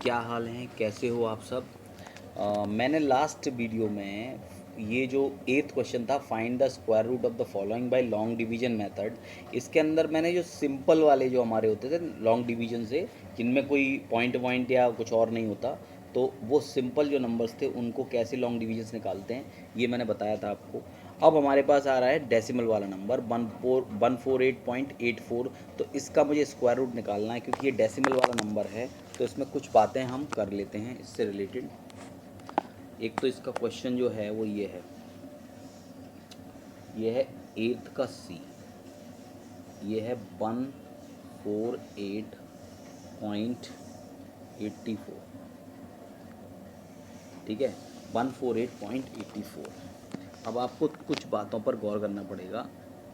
क्या हाल हैं, कैसे हो आप सब। मैंने लास्ट वीडियो में ये जो एथ क्वेश्चन था, find the square root of the following by long division method, इसके अंदर मैंने जो सिंपल वाले जो हमारे होते थे लॉन्ग डिवीजन से, जिनमें कोई पॉइंट पॉइंट या कुछ और नहीं होता, तो वो सिंपल जो नंबर्स थे उनको कैसे लॉन्ग डिवीजन से निकालते हैं ये मैंने बताया था आपको। अब हमारे पास आ रहा है डेसिमल वाला नंबर 148.84। तो इसका मुझे स्क्वायर रूट निकालना है, क्योंकि ये डेसिमल वाला नंबर है तो इसमें कुछ बातें हम कर लेते हैं इससे रिलेटेड। एक तो इसका क्वेश्चन जो है वो ये है एट्थ का सी, ये है 148.84। ठीक है, 148.84। अब आपको कुछ बातों पर गौर करना पड़ेगा।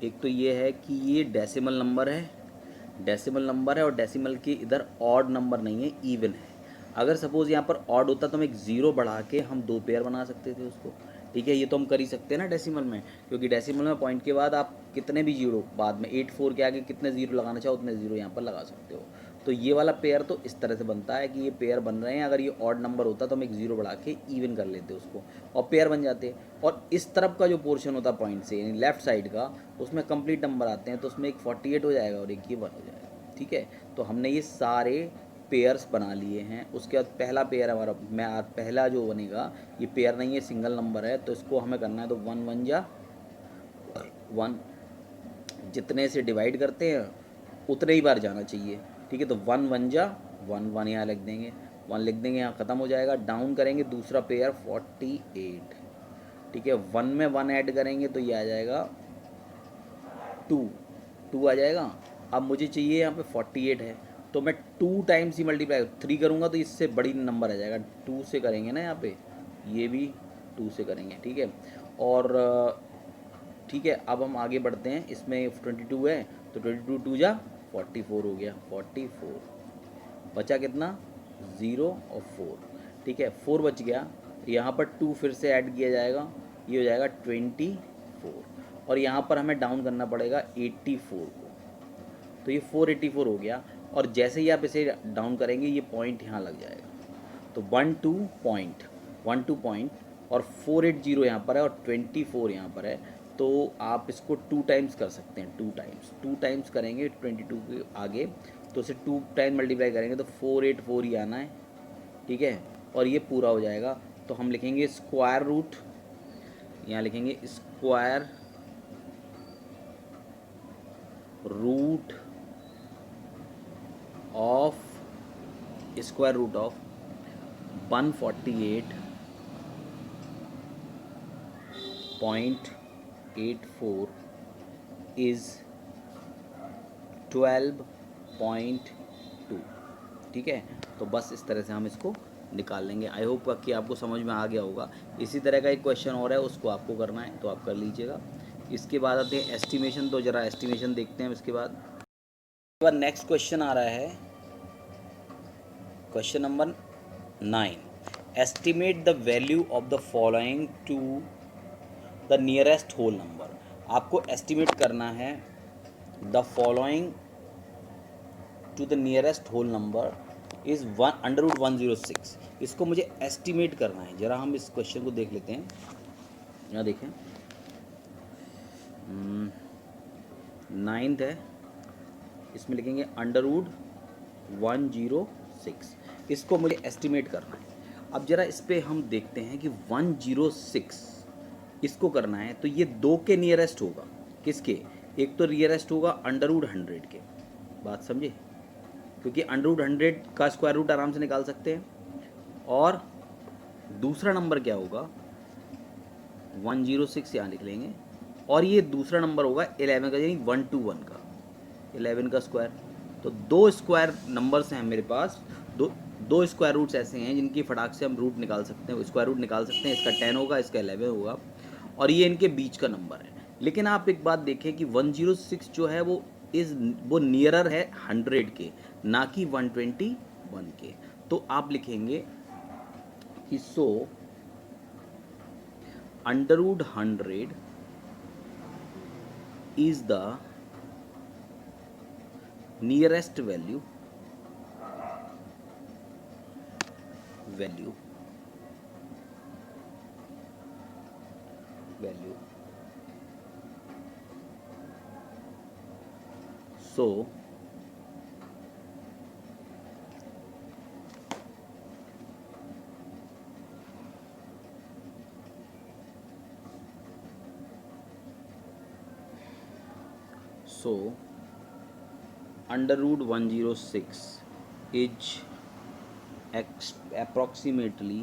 एक तो ये है कि ये डेसिमल नंबर है, और डेसिमल के इधर ऑड नंबर नहीं है, इवन है। अगर सपोज़ यहाँ पर ऑड होता तो हम एक ज़ीरो बढ़ा के हम दो पेयर बना सकते थे उसको। ठीक है, ये तो हम कर ही सकते हैं ना डेसिमल में, क्योंकि डेसिमल में पॉइंट के बाद आप कितने भी जीरो बाद में 84 के आगे कितने ज़ीरो लगाना चाहो उतने ज़ीरो यहाँ पर लगा सकते हो। तो ये वाला पेयर तो इस तरह से बनता है कि ये पेयर बन रहे हैं। अगर ये ऑड नंबर होता तो हम एक ज़ीरो बढ़ा के इवन कर लेते उसको और पेयर बन जाते। और इस तरफ का जो पोर्शन होता है पॉइंट से, यानी लेफ्ट साइड का, उसमें कंप्लीट नंबर आते हैं, तो उसमें एक 48 हो जाएगा और एक ये 1 हो जाएगा। ठीक है, तो हमने ये सारे पेयर्स बना लिए हैं। उसके बाद पहला पेयर हमारा पहला जो बनेगा, ये पेयर नहीं है, सिंगल नंबर है, तो इसको हमें करना है तो 1 1 जा 1, जितने से डिवाइड करते हैं उतने ही बार जाना चाहिए। ठीक है, तो 1 1 जा 1 1 यहाँ लिख देंगे, 1 लिख देंगे, यहाँ ख़त्म हो जाएगा। डाउन करेंगे दूसरा पेयर 48। ठीक है, 1 में 1 ऐड करेंगे तो ये आ जाएगा 2, 2 आ जाएगा। अब मुझे चाहिए यहाँ पे 48 है, तो मैं 2 टाइम्स ही मल्टीप्लाई 3 करूँगा तो इससे बड़ी नंबर आ जाएगा। 2 से करेंगे ना यहाँ पे, ये भी 2 से करेंगे। ठीक है, और ठीक है, अब हम आगे बढ़ते हैं। इसमें 22 है तो 22 2 जा 44 हो गया, 44 बचा कितना, 0 और 4। ठीक है, 4 बच गया, यहाँ पर 2 फिर से ऐड किया जाएगा, ये हो जाएगा 24। और यहाँ पर हमें डाउन करना पड़ेगा 84 को, तो ये 484 हो गया। और जैसे ही आप इसे डाउन करेंगे ये पॉइंट यहाँ लग जाएगा, तो 1 2 पॉइंट और 480 यहाँ पर है और 24 यहाँ पर है। तो आप इसको 2 टाइम्स कर सकते हैं, 2 टाइम्स करेंगे 22 के आगे, तो उसे 2 टाइम मल्टीप्लाई करेंगे तो 484 ही आना है। ठीक है, और ये पूरा हो जाएगा। तो हम लिखेंगे स्क्वायर रूट, यहाँ लिखेंगे स्क्वायर रूट ऑफ 148.84 इज़ 12.2। ठीक है, तो बस इस तरह से हम इसको निकाल लेंगे। आई होप कि आपको समझ में आ गया होगा। इसी तरह का एक क्वेश्चन और है, उसको आपको करना है तो आप कर लीजिएगा। इसके बाद आते हैं एस्टिमेशन, तो ज़रा एस्टिमेशन देखते हैं। इसके बाद नेक्स्ट क्वेश्चन आ रहा है, question number 9। Estimate the value of the following to the nearest whole number. आपको एस्टिमेट करना है the following to the nearest whole number is √106। इसको मुझे एस्टिमेट करना है। ज़रा हम इस क्वेश्चन को देख लेते हैं। यहाँ देखें, 9th है, इसमें लिखेंगे √106। इसको मुझे एस्टिमेट करना है। अब ज़रा इस पर हम देखते हैं कि 106 इसको करना है तो ये 2 के नियरेस्ट होगा। किसके, एक तो नियरेस्ट होगा √100 के, बात समझे, क्योंकि √100 का स्क्वायर रूट आराम से निकाल सकते हैं। और दूसरा नंबर क्या होगा, 106 यहाँ लिख लेंगे, और ये दूसरा नंबर होगा 11 का, यानी 121 का, 11 का स्क्वायर। तो 2 स्क्वायर नंबर्स हैं मेरे पास, दो स्क्वायर रूट्स ऐसे हैं जिनकी फटाक से हम रूट निकाल सकते हैं, स्क्वायर रूट निकाल सकते हैं। इसका 10 होगा, इसका 11 होगा, और ये इनके बीच का नंबर है। लेकिन आप एक बात देखें कि 106 जो है वो नियरर है 100 के, ना कि 121 के। तो आप लिखेंगे कि सो √100 is the nearest value value so under root 106 is approximately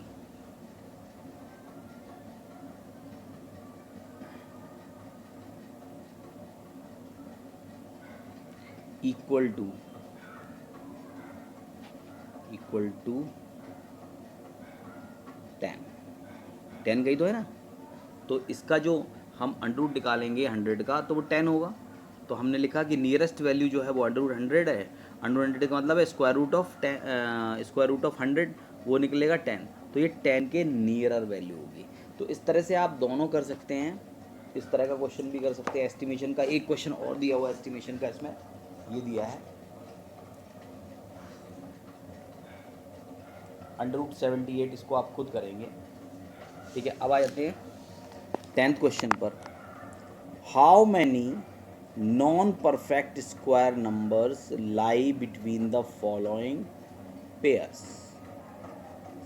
equal to 10 कही तो है ना। तो इसका जो हम अंडर रूट निकालेंगे 100 का तो वो 10 होगा। तो हमने लिखा कि नियरेस्ट वैल्यू जो है वो अंडर रूट 100 है। अंडर 100 का मतलब है स्क्वायर रूट ऑफ 100, वो निकलेगा 10। तो ये 10 के नियरर वैल्यू होगी। तो इस तरह से आप दोनों कर सकते हैं, इस तरह का क्वेश्चन भी कर सकते हैं। एस्टिमेशन का एक क्वेश्चन और दिया हुआ है एस्टिमेशन का, इसमें ये दिया है अंडर रूट 78, इसको आप खुद करेंगे। ठीक है, अब आ जाते हैं 10th क्वेश्चन पर। How many non perfect square numbers lie between the following pairs,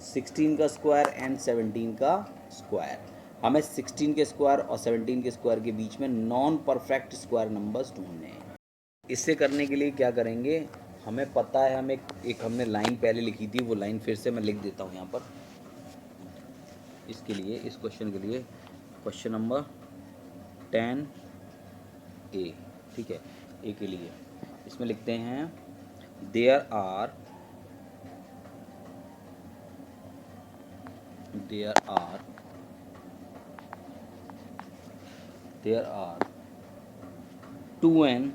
16 का स्क्वायर एंड 17 का स्क्वायर। हमें 16 के स्क्वायर और 17 के स्क्वायर के बीच में नॉन परफेक्ट स्क्वायर नंबर्स ढूंढने हैं। इससे करने के लिए क्या करेंगे, हमें पता है, हमें एक हमने लाइन पहले लिखी थी, वो लाइन फिर से मैं लिख देता हूँ यहाँ पर इसके लिए, इस क्वेश्चन के लिए। क्वेश्चन नंबर 10A, ठीक है, ए के लिए इसमें लिखते हैं there are 2n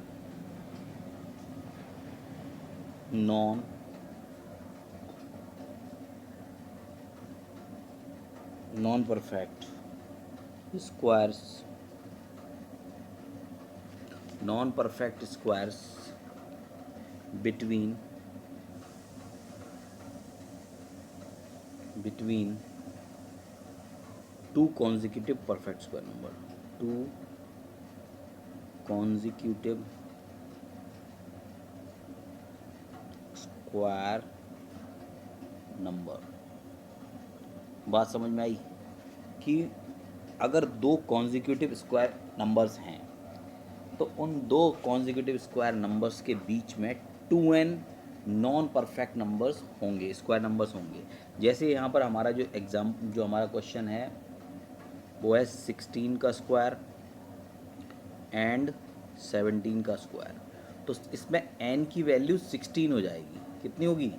non perfect squares between two consecutive perfect square number, two consecutive square number. बात समझ में आई कि अगर दो कॉन्जिक्यूटिव स्क्वायर नंबर्स हैं तो उन दो कॉन्जिक्यूटिव स्क्वायर नंबर्स के बीच में 2n नॉन परफेक्ट नंबर्स होंगे, स्क्वायर नंबर्स होंगे। जैसे यहाँ पर हमारा जो हमारा क्वेश्चन है वो है 16 का स्क्वायर एंड 17 का स्क्वायर। तो इसमें n की वैल्यू 16 हो जाएगी। कितनी होगी?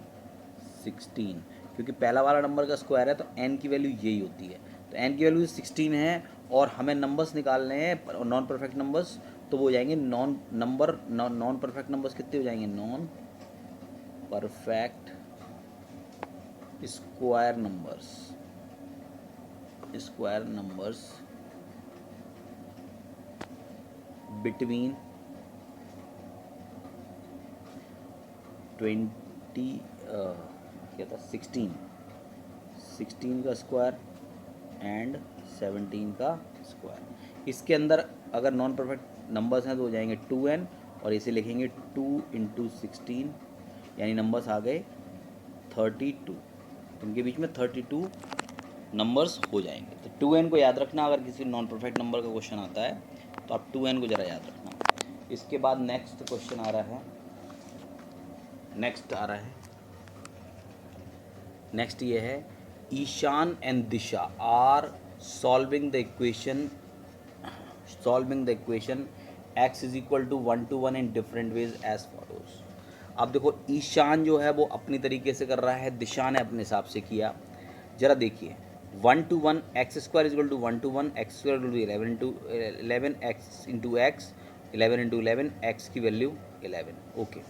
16, क्योंकि पहला वाला नंबर का स्क्वायर है तो n की वैल्यू यही होती है। तो n की वैल्यू 16 है और हमें नंबर्स निकालने हैं नॉन परफेक्ट नंबर्स, तो वो हो जाएंगे नॉन परफेक्ट नंबर्स कितने हो जाएंगे? Non perfect square numbers between 16 का स्क्वायर एंड 17 का स्क्वायर। इसके अंदर अगर नॉन परफेक्ट नंबर्स हैं तो हो जाएंगे 2n, और इसे लिखेंगे 2 × 16, यानी नंबर्स आ गए 32। इनके बीच में 32 नंबर्स हो जाएंगे। तो 2n को याद रखना, अगर किसी नॉन परफेक्ट नंबर का क्वेश्चन आता है तो आप 2n को ज़रा याद रखना। इसके बाद नेक्स्ट क्वेश्चन आ रहा है, नेक्स्ट ये है Ishan and Disha are solving the equation x = 1 to 1 in different ways as follows. अब देखो, ईशान जो है वो अपनी तरीके से कर रहा है, दिशा ने अपने हिसाब से किया। जरा देखिए, 1 to 1 x² = 1 to 1 x² = 11 × 11 x × x 11 × 11 x की वैल्यू 11, ओके।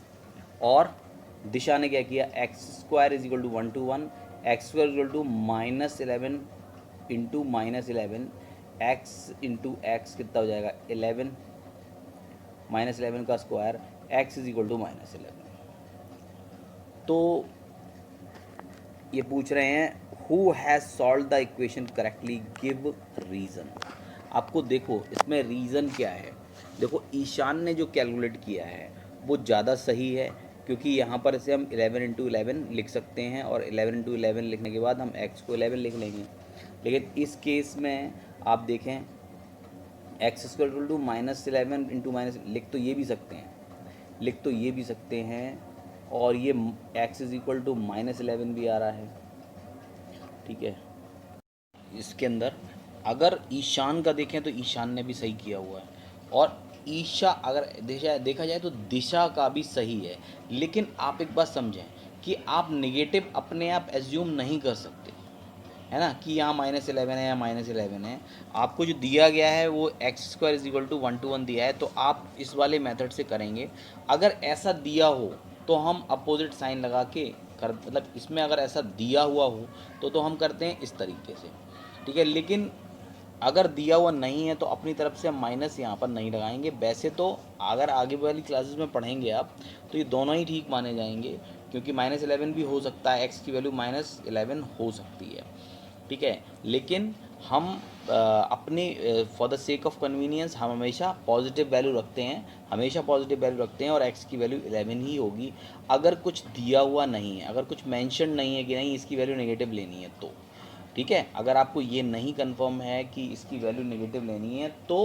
और दिशा ने क्या किया, x² = 1 to 1 x² = -11 × -11 x × x कितना हो जाएगा? 11 -11 का स्क्वायर x = -11। तो ये पूछ रहे हैं who has solved the equation correctly give reason. आपको देखो इसमें रीज़न क्या है। देखो ईशान ने जो कैलकुलेट किया है वो ज़्यादा सही है, क्योंकि यहाँ पर इसे हम 11 इंटू 11 लिख सकते हैं और 11 इंटू 11 लिखने के बाद हम x को 11 लिख लेंगे। लेकिन इस केस में आप देखें x square to -11 into minus लिख तो ये भी सकते हैं और ये x इज इक्वल टू -11 भी आ रहा है। ठीक है, इसके अंदर अगर ईशान का देखें तो ईशान ने भी सही किया हुआ है और ईशा अगर देखा जाए तो दिशा का भी सही है। लेकिन आप एक बात समझें कि आप नेगेटिव अपने आप एज्यूम नहीं कर सकते, है ना, कि यहाँ -11 है या -11 है। आपको जो दिया गया है वो x² is equal to 1 to 1 दिया है, तो आप इस वाले मेथड से करेंगे। अगर ऐसा दिया हो तो हम अपोजिट साइन लगा के मतलब इसमें अगर ऐसा दिया हुआ हो तो हम करते हैं इस तरीके से। ठीक है, लेकिन अगर दिया हुआ नहीं है तो अपनी तरफ से हम माइनस यहाँ पर नहीं लगाएंगे। वैसे तो अगर आगे वाली क्लासेस में पढ़ेंगे आप तो ये दोनों ही ठीक माने जाएंगे, क्योंकि -11 भी हो सकता है, x की वैल्यू -11 हो सकती है। ठीक है, लेकिन हम अपने for the sake of convenience हम हमेशा पॉजिटिव वैल्यू रखते हैं और x की वैल्यू 11 ही होगी। अगर कुछ दिया हुआ नहीं है, अगर कुछ मेंशन नहीं है कि नहीं इसकी वैल्यू नेगेटिव लेनी है तो ठीक है। अगर आपको ये नहीं कंफर्म है कि इसकी वैल्यू नेगेटिव लेनी है तो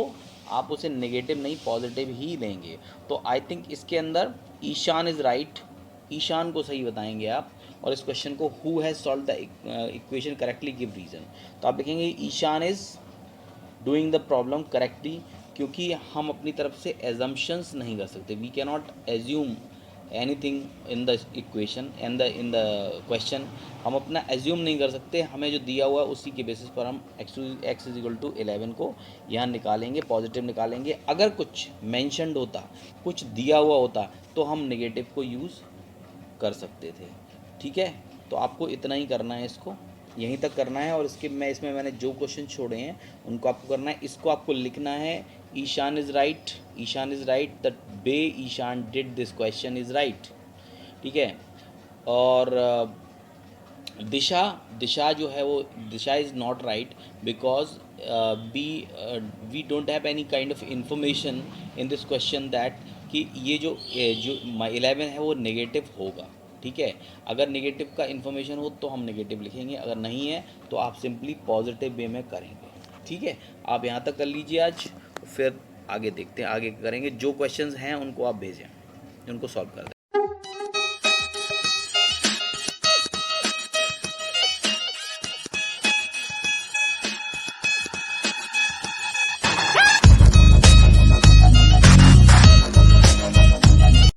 आप उसे नेगेटिव नहीं पॉजिटिव ही लेंगे। तो आई थिंक इसके अंदर ईशान इज़ राइट, ईशान को सही बताएंगे आप। और इस क्वेश्चन को who has solved the equation correctly give reason, तो आप देखेंगे Ishan is doing the problem correctly, क्योंकि हम अपनी तरफ से एजम्पशंस नहीं कर सकते। We can not assume anything in the equation in the question. हम अपना एज्यूम नहीं कर सकते, हमें जो दिया हुआ है उसी के बेसिस पर हम x इज इक्वल टू 11 को यहाँ निकालेंगे, पॉजिटिव निकालेंगे। अगर कुछ मैंशनड होता, कुछ दिया हुआ होता तो हम नेगेटिव को यूज़ कर सकते थे। ठीक है, तो आपको इतना ही करना है, इसको यहीं तक करना है। और इसमें मैंने जो क्वेश्चन छोड़े हैं उनको आपको करना है। इसको आपको लिखना है Ishaan is right, the way Ishaan did this question is right. ठीक है, और दिशा जो है वो Disha is not right because we don't have any kind of information in this question that कि ये जो 11 है वो नेगेटिव होगा। ठीक है, अगर नेगेटिव का इन्फॉर्मेशन हो तो हम नेगेटिव लिखेंगे, अगर नहीं है तो आप सिंपली पॉजिटिव वे में करेंगे। ठीक है, आप यहाँ तक कर लीजिए आज, फिर आगे देखते हैं, आगे करेंगे। जो क्वेश्चंस हैं उनको आप भेजें, उनको सॉल्व कर दें।